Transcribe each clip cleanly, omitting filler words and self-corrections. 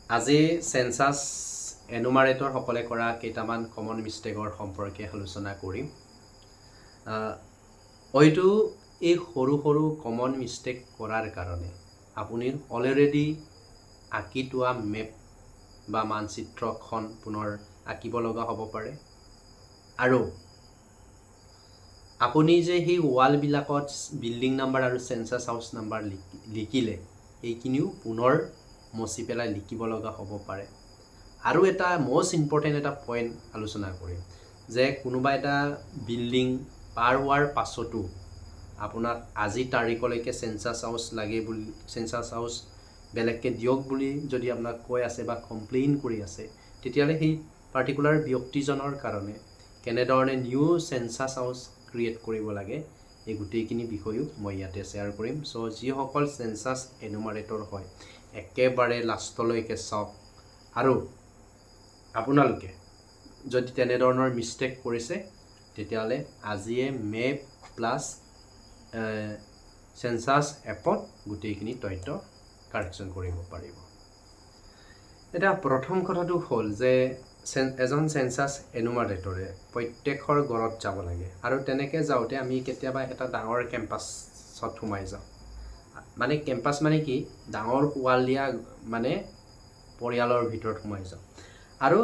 আজি সেন্সাস এনুমাৰেটৰ সকলে কৰা কেইটামান কমন মিষ্টেকৰ সম্পৰ্কে আলোচনা কৰিম। হয়তো এই সৰু সৰু কমন মিষ্টেক কৰাৰ কাৰণে আপুনি অলৰেডি আঁকি থোৱা মেপ বা মানচিত্ৰখন পুনৰ আঁকিব লগা হ'ব পাৰে। আৰু আপুনি যে সেই ৱালবিলাকত বিল্ডিং নাম্বাৰ আৰু সেন্সাস হাউচ নাম্বাৰ লিখিলে এইখিনিও পুনৰ মচি পেলাই লিখিব লগা হ'ব পাৰে। আৰু এটা মোষ্ট ইম্পৰ্টেণ্ট এটা পইণ্ট আলোচনা কৰিম যে কোনোবা এটা বিল্ডিং পাৰ হোৱাৰ পাছতো আপোনাক আজি তাৰিখলৈকে সেন্সাস হাউচ লাগে বুলি সেন্সাস হাউচ বেলেগকৈ দিয়ক বুলি যদি আপোনাক কৈ আছে বা কমপ্লেইন কৰি আছে, তেতিয়াহ'লে সেই পাৰ্টিকুলাৰ ব্যক্তিজনৰ কাৰণে কেনেধৰণে নিউ সেন্সাস হাউচ ক্ৰিয়েট কৰিব লাগে এই গোটেইখিনি বিষয়ো মই ইয়াতে শ্বেয়াৰ কৰিম। চ' যিসকল সেন্সাস এনুমাৰেটৰ হয় একেবাৰে লাষ্টলৈকে চাওক। আৰু আপোনালোকে যদি তেনেধৰণৰ মিষ্টেক কৰিছে তেতিয়াহ'লে আজিয়ে মেপ প্লাছ সেন্সাস এপত গোটেইখিনি তথ্য কাৰেকশ্যন কৰিব পাৰিব। এতিয়া প্ৰথম কথাটো হ'ল যে এজন সেন্সাস এনুমাৰেটৰে প্ৰত্যেকৰ ঘৰত যাব লাগে। আৰু তেনেকৈ যাওঁতে আমি কেতিয়াবা এটা ডাঙৰ কেম্পাছত সোমাই যাওঁ। মানে কেম্পাছ মানে কি, ডাঙৰ ৱাল দিয়া মানে পৰিয়ালৰ ভিতৰত সোমাই যাওঁ। আৰু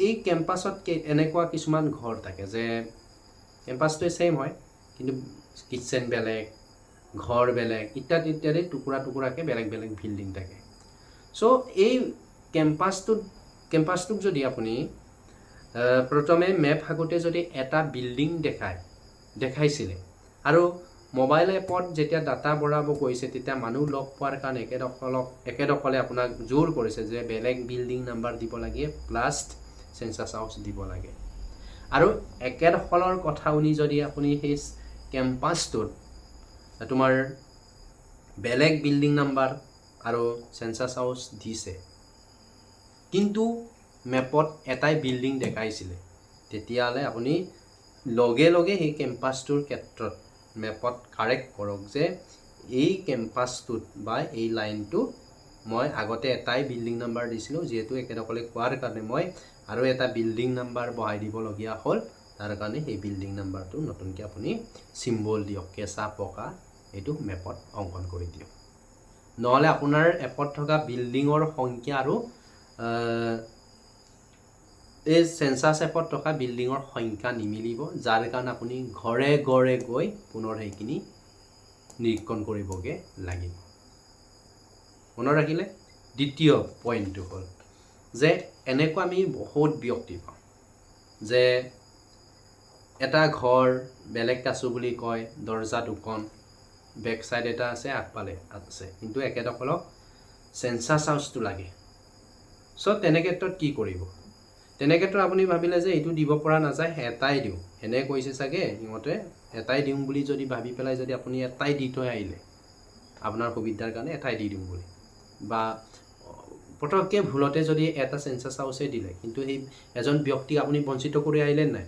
এই কেম্পাছত এনেকুৱা কিছুমান ঘৰ থাকে যে কেম্পাছটো ছেইম হয় কিন্তু কিটচেন বেলেগ, ঘৰ বেলেগ, ইত্যাদি ইত্যাদি টুকুৰা টুকুৰাকৈ বেলেগ বেলেগ বিল্ডিং থাকে। চ' এই কেম্পাছটোক যদি আপুনি প্ৰথমে মেপ থাকোঁতে যদি এটা বিল্ডিং দেখাইছিলে আৰু মোবাইল এপত যেতিয়া ডাটা ভৰাব গৈছে তেতিয়া মানুহ লগ পোৱাৰ কাৰণে একেদখলে আপোনাক জোৰ কৰিছে যে বেলেগ বিল্ডিং নাম্বাৰ দিব লাগে প্লাছ সেন্সাস হাউচ দিব লাগে। আৰু একেদখলৰ কথা শুনি যদি আপুনি সেই কেম্পাছটোত তোমাৰ বেলেগ বিল্ডিং নাম্বাৰ আৰু সেন্সাস হাউচ দিছে কিন্তু মেপত এটাই বিল্ডিং দেখাইছিলে, তেতিয়াহ'লে আপুনি লগে লগে সেই কেম্পাছটোৰ ক্ষেত্ৰত মেপত কাৰেক্ট কৰক যে এই কেম্পাছটোত বা এই লাইনটো মই আগতে এটাই বিল্ডিং নাম্বাৰ দিছিলোঁ, যিহেতু একেদখলে কোৱাৰ কাৰণে মই আৰু এটা বিল্ডিং নাম্বাৰ বহাই দিবলগীয়া হ'ল। তাৰ কাৰণে সেই বিল্ডিং নাম্বাৰটো নতুনকৈ আপুনি চিম্বল দিয়ক, কেঁচা পকা এইটো মেপত অংকন কৰি দিয়ক। নহ'লে আপোনাৰ এপত থকা বিল্ডিঙৰ সংখ্যা আৰু এই সেন্সাস এপত থকা বিল্ডিঙৰ সংখ্যা নিমিলিব, যাৰ কাৰণে আপুনি ঘৰে ঘৰে গৈ পুনৰ সেইখিনি নিৰীক্ষণ কৰিবগৈ লাগিব। মনত ৰাখিলে। দ্বিতীয় পইণ্টটো হ'ল যে এনেকুৱা আমি বহুত ব্যক্তি পাওঁ যে এটা ঘৰ বেলেগ আছোঁ বুলি কয়, দৰ্জা দুখন, বেক চাইড এটা আছে, আগফালে আছে, কিন্তু একেদখলক সেন্সাস হাউচটো লাগে। চ' তেনে ক্ষেত্ৰত কি কৰিব? তেনে ক্ষেত্ৰত আপুনি ভাবিলে যে এইটো দিব পৰা নাযায়, এটাই দিওঁ, এনে কৈছে চাগে সিহঁতে, এটাই দিওঁ বুলি যদি ভাবি পেলাই যদি আপুনি এটাই দি থৈ আহিলে আপোনাৰ সুবিধাৰ কাৰণে এটাই দি দিওঁ বুলি, বা পটককৈ ভুলতে যদি এটা সেন্সাস হাউচে দিলে কিন্তু সেই এজন ব্যক্তিক আপুনি বঞ্চিত কৰি আহিলে নাই,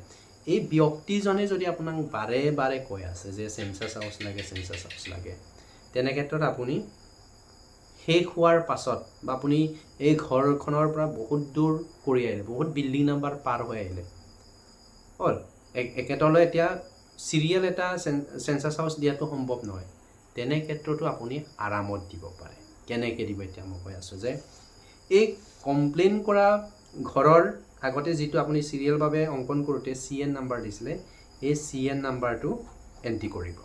এই ব্যক্তিজনে যদি আপোনাক বাৰে বাৰে কৈ আছে যে সেন্সাস হাউচ লাগে সেন্সাস হাউচ লাগে, তেনে ক্ষেত্ৰত আপুনি শেষ হোৱাৰ পাছত বা আপুনি এই ঘৰখনৰ পৰা বহুত দূৰ কৰি আহিলে, বহুত বিল্ডিং নাম্বাৰ পাৰ হৈ আহিলে হ'ল, একেতলৈ এতিয়া চিৰিয়েল এটা সেন্সাস হাউচ দিয়াটো সম্ভৱ নহয়, তেনে ক্ষেত্ৰতো আপুনি আৰামত দিব পাৰে। কেনেকৈ দিব এতিয়া মই কৈ আছোঁ যে এই কমপ্লেইন কৰা ঘৰৰ আগতে যিটো আপুনি চিৰিয়েলভাৱে অংকন কৰোঁতে CN নাম্বাৰ দিছিলে, এই CN নাম্বাৰটো এণ্ট্ৰি কৰিব।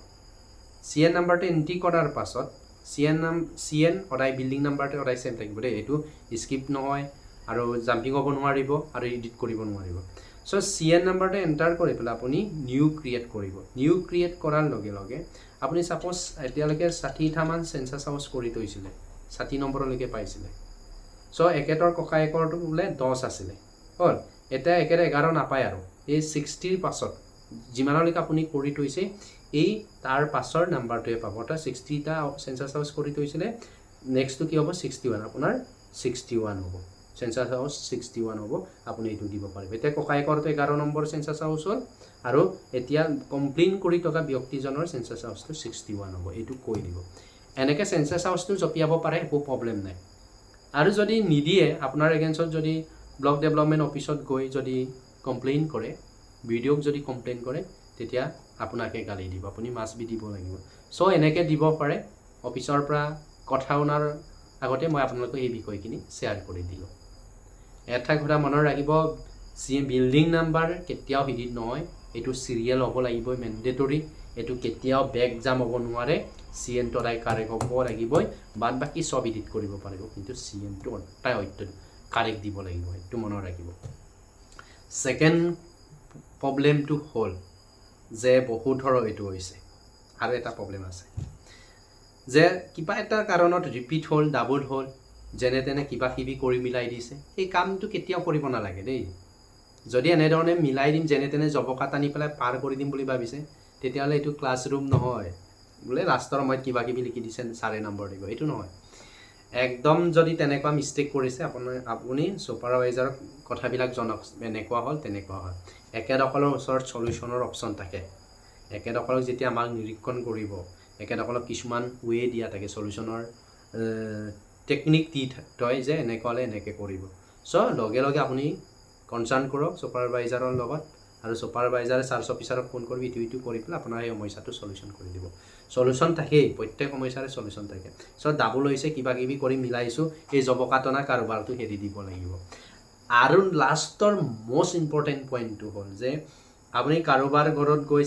CN নাম্বাৰটো এণ্ট্ৰি কৰাৰ পাছত CN সদায় বিল্ডিং নাম্বাৰটো সদায় ছেম থাকিব দেই, এইটো স্কিপ নহয় আৰু জাম্পিং হ'ব নোৱাৰিব আৰু এডিট কৰিব নোৱাৰিব। চ' CN নাম্বাৰটো এণ্টাৰ কৰি পেলাই আপুনি নিউ ক্ৰিয়েট কৰিব। নিউ ক্ৰিয়েট কৰাৰ লগে লগে আপুনি ছাপ'জ এতিয়ালৈকে 60টামান সেন্সাস হাউচ কৰি থৈছিলে, 60 নম্বৰলৈকে পাইছিলে। চ' একেটাৰ ককায়েকৰটো বোলে 10 আছিলে হ'ল, এতিয়া একেটা 11 নাপায় আৰু এই 60ৰ পাছত যিমানলৈকে আপুনি কৰি থৈছে এই তাৰ পাছৰ নাম্বাৰটোৱে পাব। অৰ্থাৎ 60টা সেন্সাস হাউচ কৰি থৈছিলে, নেক্সটটো কি হ'ব 61, আপোনাৰ 61 হ'ব, সেন্সাস হাউচ 61 হ'ব, আপুনি এইটো দিব পাৰিব। এতিয়া ককায়েকৰটো 11 নম্বৰ সেন্সাস হাউচ হ'ল আৰু এতিয়া কমপ্লেইন কৰি থকা ব্যক্তিজনৰ সেন্সাস হাউচটো 61 হ'ব, এইটো কৈ দিব। এনেকৈ সেন্সাস হাউচটো জপিয়াব পাৰে, একো প্ৰব্লেম নাই। আৰু যদি নিদিয়ে আপোনাৰ এগেইনষ্টত যদি ব্লক ডেভেলপমেণ্ট অফিচত গৈ যদি কমপ্লেইন কৰে ভিডিঅ'ক যদি কমপ্লেইন কৰে তেতিয়া আপোনাকে গালি দিব আপুনি মাছ বি দিব লাগিব চ' এনেকৈ দিব পাৰে অফিচৰ পৰা কথা শুনাৰ আগতে মই আপোনালোকক এই বিষয়খিনি শ্বেয়াৰ কৰি দিলোঁ এটা কথা মনত ৰাখিব বিল্ডিং নাম্বাৰ কেতিয়াও হিডিট নহয় এইটো চিৰিয়েল হ'ব লাগিবই মেণ্ডেটৰী এইটো কেতিয়াও বেক জাম হ'ব নোৱাৰে CN টো সদায় কাৰেক্ট হ'ব লাগিবই বাদ বাকী সব এডিট কৰিব পাৰিব কিন্তু CN টো সদায় কাৰেক্ট দিব লাগিব এইটো মনত ৰাখিব সেকেন্ড প্ৰবলেমটো হ'ল যে বহুত ধৰণৰ এইটো হৈছে আৰু এটা প্ৰবলেম আছে যে কিবা এটা কাৰণত ৰিপিট হ'ল ডাবল হ'ল যেনে তেনে কিবা কিবি কৰি মিলাই দিছে এই কামটো কেতিয়াও কৰিব নালাগে দেই যদি এনেধৰণে মিলাই দিম যেনে তেনে জবকাত আনি পেলাই পাৰ কৰি দিম বুলি ভাবিছে তেতিয়াহ'লে এইটো ক্লাছৰুম নহয় বোলে লাষ্টৰ সময়ত কিবা কিবি লিখি দিছে 4 নম্বৰ দিব এইটো নহয় একদম যদি তেনেকুৱা মিষ্টেক কৰিছে আপুনি সুপাৰভাইজাৰক কথাবিলাক জনক এনেকুৱা হ'ল তেনেকুৱা হ'ল একেদখলৰ ওচৰত সলিউশনৰ অপচন থাকে একেদখলক যেতিয়া আমাক নিৰীক্ষণ কৰিব একেদখলক কিছুমান ৱে দিয়া থাকে সলিউশনৰ টেকনিক দি থয় যে এনেকুৱা হ'লে এনেকৈ কৰিব চ' লগে লগে আপুনি কনচাৰ্ন কৰক সুপাৰভাইজাৰৰ লগত আৰু সুপাৰভাইজাৰে চাৰ্জ অফিচাৰক ফোন কৰি ইটো কৰি পেলাই আপোনাৰ এই সমস্যাটো সলিউশন কৰি দিব সলিউশন থাকেই প্ৰত্যেক সমস্যাৰে সলিউশন থাকে চ' ডাবল হৈছে কিবা কিবি কৰি মিলাইছোঁ এই জবকাতনা কাৰোবাৰটো হেৰি দিব লাগিব আৰু লাষ্টৰ মোষ্ট ইম্পৰ্টেণ্ট পইণ্টটো হ'ল যে আপুনি কাৰোবাৰ ঘৰত গৈ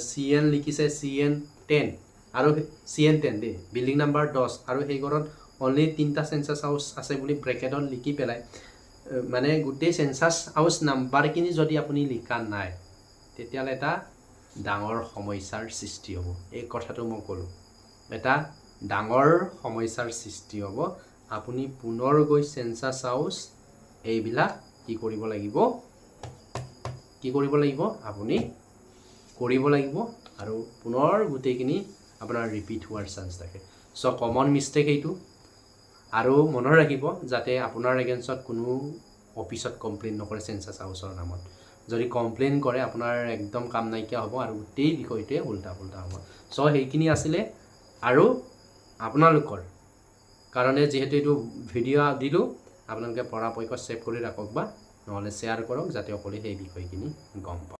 CN লিখিছে CN 10 আৰু CN 10 দেই বিল্ডিং নাম্বাৰ 10 আৰু সেই ঘৰত অনলি 3টা সেন্সাস হাউস আছে বুলি ব্ৰেকেটত লিখি পেলাই মানে গোটেই সেন্সাস হাউস নাম্বাৰখিনি যদি আপুনি লিখা নাই তেতিয়াহ'লে এটা ডাঙৰ সমস্যাৰ সৃষ্টি হ'ব এই কথাটো মই ক'লোঁ এটা ডাঙৰ সমস্যাৰ সৃষ্টি হ'ব আপুনি পুনৰ গৈ সেন্সাস হাউস এইবিলাক কি কৰিব লাগিব আপুনি কৰিব লাগিব আৰু পুনৰ গোটেইখিনি আপোনাৰ ৰিপিট হোৱাৰ চান্স থাকে চ' কমন মিষ্টেক এইটো আৰু মনত ৰাখিব যাতে আপোনাৰ এগেইনষ্টত কোনো অফিচত কমপ্লেইন নকৰে সেন্সাস হাউসৰ নামত যদি কমপ্লেইন কৰে আপোনাৰ একদম কাম নাইকিয়া হ'ব আৰু গোটেই বিষয়টোৱে উল্টা পুল্টা হ'ব চ' সেইখিনি আছিলে আৰু আপোনালোকৰ কাৰণে যিহেতু এইটো ভিডিঅ' দিলোঁ আপোনালোকে পৰাপক্ষত সেভ কৰি ৰাখক বা নহ'লে শ্বেয়াৰ কৰক যাতে অকলে সেই বিষয়খিনি গম পাওক